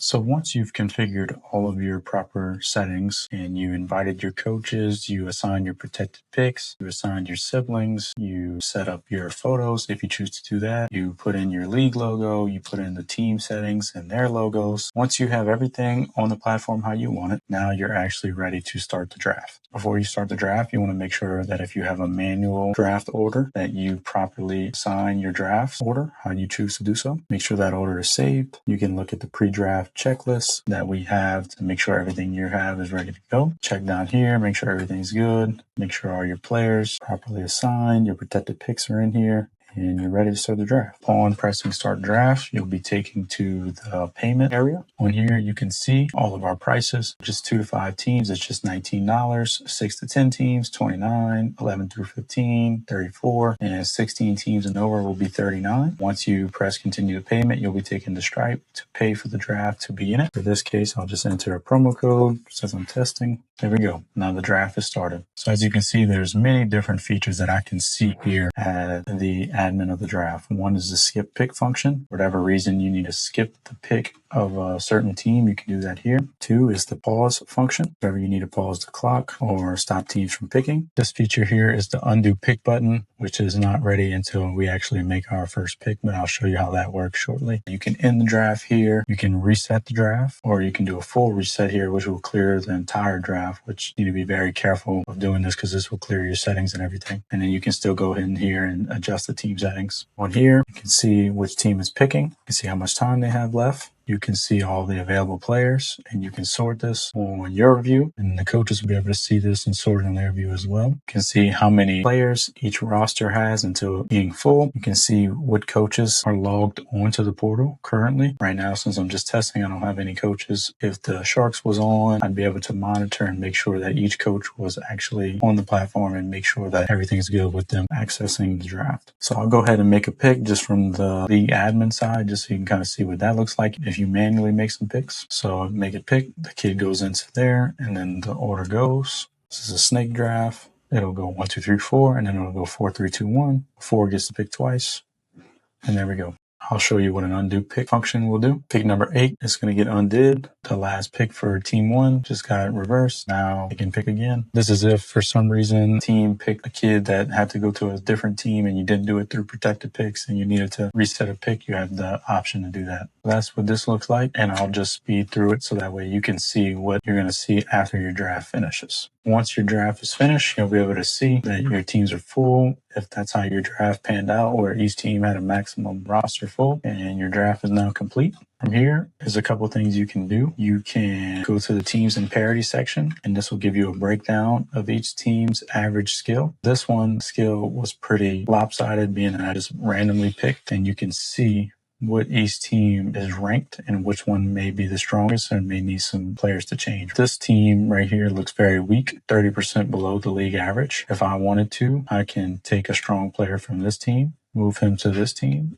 So once you've configured all of your proper settings and you invited your coaches, you assign your protected picks, you assign your siblings, you set up your photos if you choose to do that, you put in your league logo, you put in the team settings and their logos. Once you have everything on the platform how you want it, now you're actually ready to start the draft. Before you start the draft, you want to make sure that if you have a manual draft order, that you properly assign your draft order, how you choose to do so. Make sure that order is saved. You can look at the pre-draft checklist that we have to make sure everything you have is ready to go. Check down here, make sure everything's good. Make sure all your players properly assigned, your protected picks are in here, and you're ready to start the draft. Upon pressing start draft, you'll be taken to the payment area. On here, you can see all of our prices. Just 2 to 5 teams, it's just $19. 6 to 10 teams, $29. 11 through 15, $34. And 16 teams and over will be $39. Once you press continue the payment, you'll be taken to Stripe to pay for the draft to begin it. For this case, I'll just enter a promo code since I'm testing. There we go. Now the draft is started. So as you can see, there's many different features that I can see here at the admin of the draft. One is the skip pick function. For whatever reason you need to skip the pick of a certain team, you can do that here. 2 is the pause function. Whenever you need to pause the clock or stop teams from picking. This feature here is the undo pick button, which is not ready until we actually make our first pick, but I'll show you how that works shortly. You can end the draft here. You can reset the draft, or you can do a full reset here, which will clear the entire draft, which you need to be very careful of doing this because this will clear your settings and everything. And then you can still go in here and adjust the team settings. On here, you can see which team is picking. You can see how much time they have left. You can see all the available players, and you can sort this on your view, and the coaches will be able to see this and sort it on their view as well. You can see how many players each roster has until being full. You can see what coaches are logged onto the portal currently. Right now, since I'm just testing, I don't have any coaches. If the Sharks was on, I'd be able to monitor and make sure that each coach was actually on the platform and make sure that everything's good with them accessing the draft. So I'll go ahead and make a pick just from the league admin side, just so you can kind of see what that looks like if you manually make some picks. So make a pick, the kid goes into there, and then the order goes. This is a snake draft. It'll go 1, 2, 3, 4, and then it'll go 4, 3, 2, 1. 4 gets to pick twice, and there we go. I'll show you what an undo pick function will do. Pick number 8 is going to get undid. The last pick for team 1 just got reversed. Now you can pick again. This is if for some reason team picked a kid that had to go to a different team and you didn't do it through protected picks and you needed to reset a pick, you have the option to do that. That's what this looks like, and I'll just speed through it so that way you can see what you're going to see after your draft finishes. Once your draft is finished, you'll be able to see that your teams are full, if that's how your draft panned out, where each team had a maximum roster full, and your draft is now complete. From here is a couple things you can do. You can go to the teams and parity section, and this will give you a breakdown of each team's average skill. This one skill was pretty lopsided, being that I just randomly picked, and you can see what each team is ranked and which one may be the strongest and may need some players to change. This team right here looks very weak, 30% below the league average. If I wanted to, I can take a strong player from this team, move him to this team,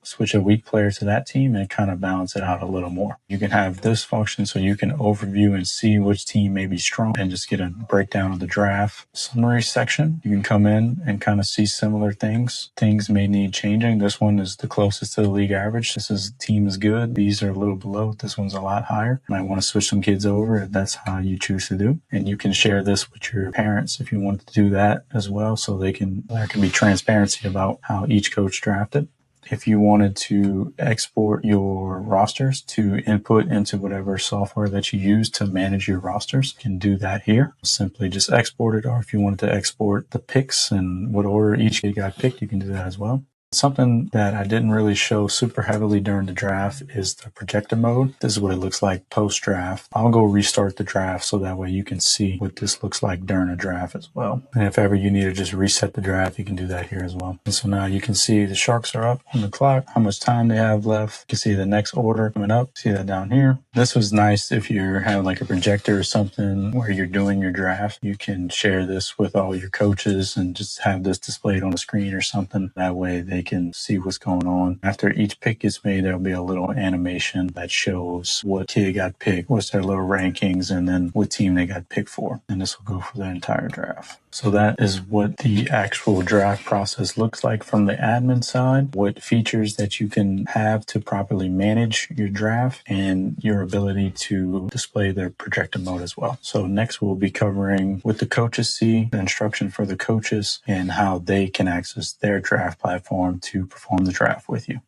switch a weak player to that team, and kind of balance it out a little more. You can have this function so you can overview and see which team may be strong and just get a breakdown of the draft. Summary section, you can come in and kind of see similar things. Things may need changing. This one is the closest to the league average. This is team is good. These are a little below. This one's a lot higher. You might want to switch some kids over if that's how you choose to do. And you can share this with your parents if you want to do that as well, so there can be transparency about how each coach drafted. If you wanted to export your rosters to input into whatever software that you use to manage your rosters, you can do that here. Simply just export it, or if you wanted to export the picks and what order each kid got picked, you can do that as well. Something that I didn't really show super heavily during the draft is the projector mode. This is what it looks like post-draft. I'll go restart the draft so that way you can see what this looks like during a draft as well. And if ever you need to just reset the draft, you can do that here as well. And so now you can see the Sharks are up on the clock, how much time they have left. You can see the next order coming up. See that down here. This was nice if you have like a projector or something where you're doing your draft. You can share this with all your coaches and just have this displayed on the screen or something. That way they they can see what's going on. After each pick is made, there'll be a little animation that shows what kid got picked, what's their little rankings, and then what team they got picked for. And this will go for the entire draft. So that is what the actual draft process looks like from the admin side, what features that you can have to properly manage your draft, and your ability to display the projector mode as well. So next we'll be covering what the coaches see, the instruction for the coaches, and how they can access their draft platform to perform the draft with you.